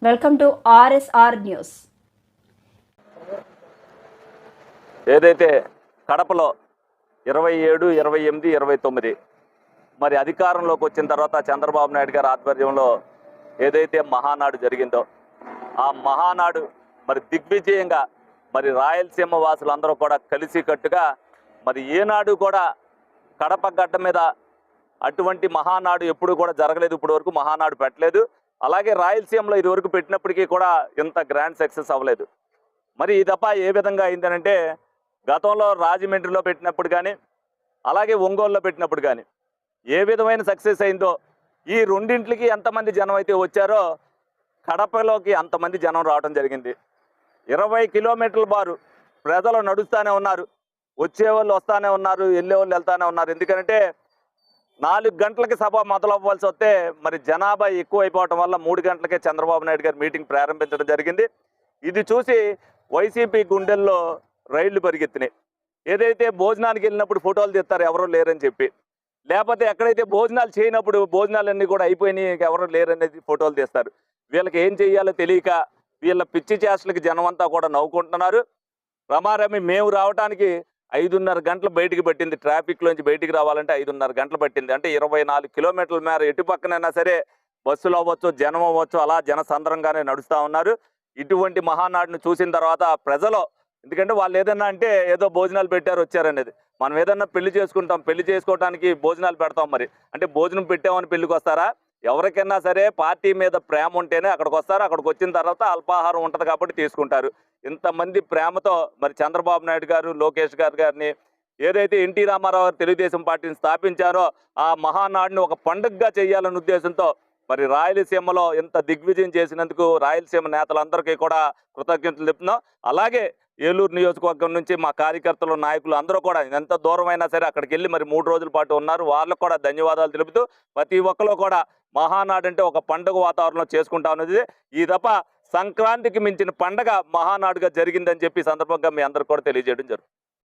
Welcome to RSR news. ఏదైతే కడపలో 27, 28, 29 మరి అధికారంలోకి వచ్చిన తర్వాత చంద్రబాబు నాయుడు గారి ఆధ్వర్యంలో ఏదైతే మహానాడు జరిగిందో ఆ మహానాడు మరి దిగ్విజయంగా మరి రాయలసీమ వాసులందరూ కూడా కలిసికట్టుగా మరి ఏనాడు కూడా కడప గడ్డ మీద అటువంటి మహానాడు ఎప్పుడు కూడా జరగలేదు. ఇప్పటి వరకు మహానాడు పెట్టలేదు. అలాగే రాయలసీమలో ఇదివరకు పెట్టినప్పటికీ కూడా ఇంత గ్రాండ్ సక్సెస్ అవ్వలేదు. మరి ఈ దఫా ఏ విధంగా అయిందనంటే గతంలో రాజమండ్రిలో పెట్టినప్పుడు కానీ అలాగే ఒంగోలులో పెట్టినప్పుడు కానీ ఏ విధమైన సక్సెస్ అయిందో ఈ రెండింటికి ఎంతమంది జనం అయితే వచ్చారో కడపలోకి అంతమంది జనం రావడం జరిగింది. 20 కిలోమీటర్ల బారు ప్రజలు నడుస్తూనే ఉన్నారు, వచ్చేవాళ్ళు వస్తూనే ఉన్నారు, వెళ్ళేవాళ్ళు వెళ్తూనే ఉన్నారు. ఎందుకంటే 4 గంటలకి సభ మొదలవ్వాల్సి వస్తే మరి జనాభా ఎక్కువ అయిపోవటం వల్ల 3 గంటలకే చంద్రబాబు నాయుడు గారు మీటింగ్ ప్రారంభించడం జరిగింది. ఇది చూసి వైసీపీ గుండెల్లో రైళ్లు పరిగెత్తినాయి. ఏదైతే భోజనానికి వెళ్ళినప్పుడు ఫోటోలు తీస్తారు ఎవరో లేరని చెప్పి, లేకపోతే ఎక్కడైతే భోజనాలు చేయనప్పుడు భోజనాలన్నీ కూడా అయిపోయినాయి ఎవరో లేరనేది ఫోటోలు తీస్తారు. వీళ్ళకి ఏం చెయ్యాలో తెలియక వీళ్ళ పిచ్చి చేష్టలకి జనం అంతా కూడా నవ్వుకుంటున్నారు. రమారమి మేము రావడానికి 5:30 గంటలు బయటికి పట్టింది. ట్రాఫిక్లోంచి బయటికి రావాలంటే 5:30 గంటలు పట్టింది. అంటే 24 కిలోమీటర్ల మేర ఎటు పక్కనైనా సరే బస్సులు అవ్వచ్చు, జనం అవ్వచ్చు, అలా జనసంద్రంగానే నడుస్తూ ఉన్నారు. ఇటువంటి మహానాడును చూసిన తర్వాత ప్రజలు, ఎందుకంటే వాళ్ళు ఏదన్నా అంటే ఏదో భోజనాలు పెట్టారు వచ్చారనేది, మనం ఏదన్నా పెళ్లి చేసుకుంటాం, పెళ్లి చేసుకోవడానికి భోజనాలు పెడతాం. మరి అంటే భోజనం పెట్టామని పెళ్లికి వస్తారా? ఎవరికైనా సరే పార్టీ మీద ప్రేమ ఉంటేనే అక్కడికి వస్తారు. అక్కడికి వచ్చిన తర్వాత అల్పాహారం ఉంటుంది కాబట్టి తీసుకుంటారు. ఇంతమంది ప్రేమతో మరి చంద్రబాబు నాయుడు గారు, లోకేష్ గారిని ఏదైతే ఎన్టీ రామారావు గారు తెలుగుదేశం పార్టీని స్థాపించారో ఆ మహానాడుని ఒక పండుగగా చేయాలనే ఉద్దేశంతో మరి రాయలసీమలో ఇంత దిగ్విజయం చేసినందుకు రాయలసీమ నేతలందరికీ కూడా కృతజ్ఞతలు చెప్తున్నాం. అలాగే ఏలూరు నియోజకవర్గం నుంచి మా కార్యకర్తలు, నాయకులు అందరూ కూడా ఎంత దూరమైనా సరే అక్కడికి వెళ్ళి మరి 3 రోజుల పాటు ఉన్నారు. వాళ్ళకు కూడా ధన్యవాదాలు తెలుపుతూ ప్రతి ఒక్కరు కూడా మహానాడు అంటే ఒక పండుగ వాతావరణంలో చేసుకుంటా ఉన్నది. ఈ దఫా సంక్రాంతికి మించిన పండగ మహానాడుగా జరిగిందని చెప్పి సందర్భంగా మీ అందరికి కూడా తెలియజేయడం జరుగుతుంది.